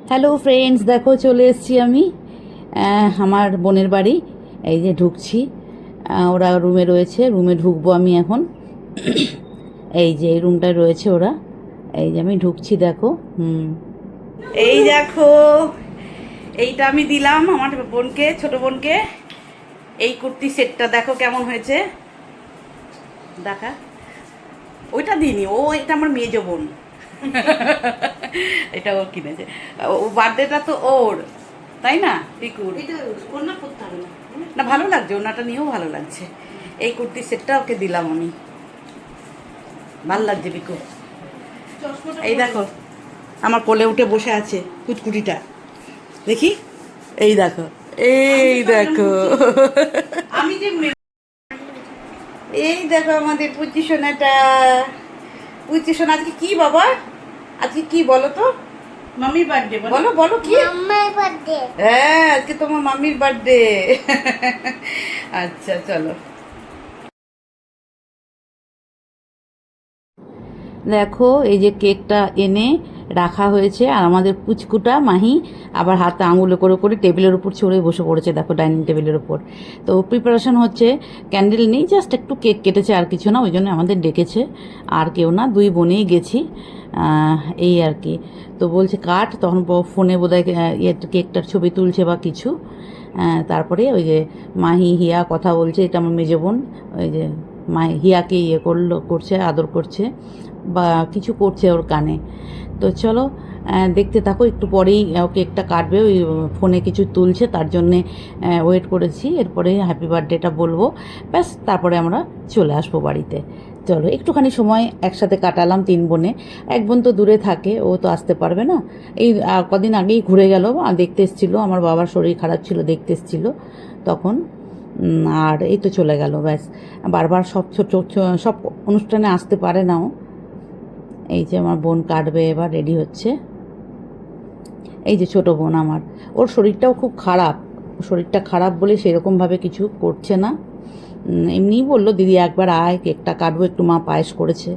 Hello friends, দেখো চলে এসেছি আমি আমার বোনের বাড়ি। এই যে ঢুকছি, ওরা রুমে রয়েছে, রুমে ঢুকবো আমি এখন। এই যে এই রুমটায় রয়েছে ওরা, এই যে আমি ঢুকছি, দেখো। এই দেখো, এইটা আমি দিলাম আমার বোনকে, ছোট বোনকে। এই কুর্তি সেটটা দেখো কেমন হয়েছে, দেখা। ওইটা দিইনি, ও এটা আমার মেজো বোন। এটা ও কিনেছে, ও বার্থডেটা তো ওর, তাই না পিকুর? ওনা পরতে হবে না, না ভালো লাগছে, ওনাটা নিয়েও ভালো লাগছে। এই কুর্তি সেটটা ওকে দিলাম আমি, ভালো লাগছে পিকু। এই দেখো আমার কোলে উঠে বসে আছে কুটকুটিটা, দেখি। এই দেখো, এই দেখো, আমি যে এই দেখো আমাদের পুচি সোনাটা। পুচি সোনা আজকে কি বাবা, আজকে কি বলো তো? মামির বার্থডে, বলো বলো কি? মাম্মার বার্থডে। হ্যাঁ, আজকে তোমার মামির বার্থডে। আচ্ছা চলো। দেখো এই যে কেকটা এনে রাখা হয়েছে, আর আমাদের পুচকুটা মাহি আবার হাতে আঙুলে করে করে টেবিলের উপর চড়ে বসে পড়েছে, দেখো ডাইনিং টেবিলের উপর। তো প্রিপারেশন হচ্ছে, ক্যান্ডেল নেই, জাস্ট একটু কেক কেটেছে, আর কিছু না। ওই জন্য আমাদের ডেকেছে, আর কেউ না, দুই বোনেই গেছি, এই আর কি। তো বলছে কাট, তখন ফোনে বোধহয় কেকটার ছবি তুলছে বা কিছু। তারপরে ওই যে মাহি হিয়া কথা বলছে, এটা আমার মেজো বোন। ওই যে হিয়াকে করছে, আদর করছে বা কিছু করছে ওর কানে। তো চলো দেখতে থাকো, একটু পরেই কেকটা কাটবে, ওই ফোনে কিছু তুলছে, তার জন্যে ওয়েট করেছি। এরপরে হ্যাপি বার্থডেটা বলবো, ব্যাস তারপরে আমরা চলে আসবো বাড়িতে। চলো একটুখানি সময় একসাথে কাটালাম তিন বোনে। এক বোন তো দূরে থাকে, ও তো আসতে পারবে না। এই কদিন আগেই ঘুরে গেল, দেখতে এসেছিলো, আমার বাবার শরীর খারাপ ছিল, দেখতে এসেছিলো তখন। আর এই তো চলে গেল, ব্যাস। বারবার সব অনুষ্ঠানে আসতে পারে না ও। এই যে আমার বোন কাটবে, এবার রেডি হচ্ছে। এই যে ছোট বোন আমার, ওর শরীরটাও খুব খারাপ, শরীরটা খারাপ বলে সেরকমভাবে কিছু করছে না। এমনিই বললো দিদি একবার আয়, কেকটা কাটবো, একটু মা পায়েস করেছে।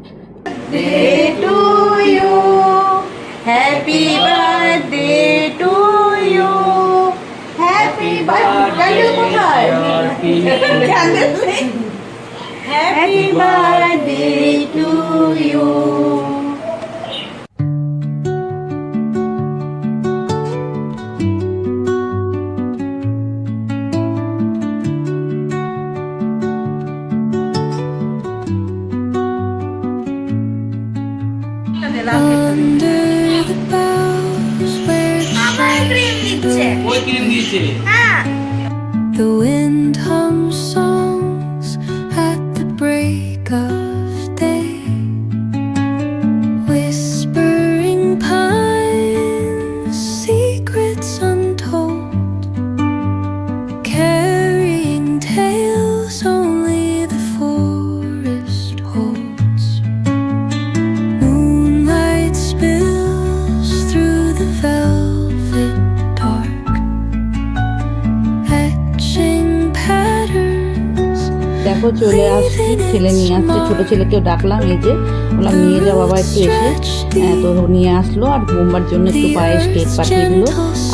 Happy birthday to you, happy birthday, কোথায় happy birthday to you. The wind hums songs at the break of day, whispering pines, secrets untold, carrying tales only the forest holds. Moonlight spills through the velvet dark, দেখো চলে আসছি, ছেলে নিয়ে আসছে, ছোটো ছেলেকেও ডাকলাম, এই যে বললাম নিয়ে যাও বাবা একটু এসে। তো নিয়ে আসলো, আর বোম্বার জন্য একটু পায়েস, কেক পাঠিয়ে দিল,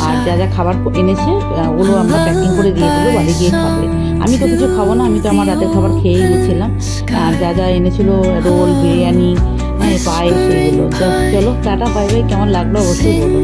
আর যা যা খাবার এনেছে ওগুলো আমরা প্যাকিং করে দিয়ে দিলো, বাড়ি গিয়ে খাবে। আমি তো কিছু খাবো না, আমি তো আমার রাতের খাবার খেয়েই গেছিলাম। আর যা যা এনেছিল, রোল, বিরিয়ানি, পায়েস, এগুলো। চলো টাটা, বাই বাই। কেমন লাগলো অবশ্যই বলো।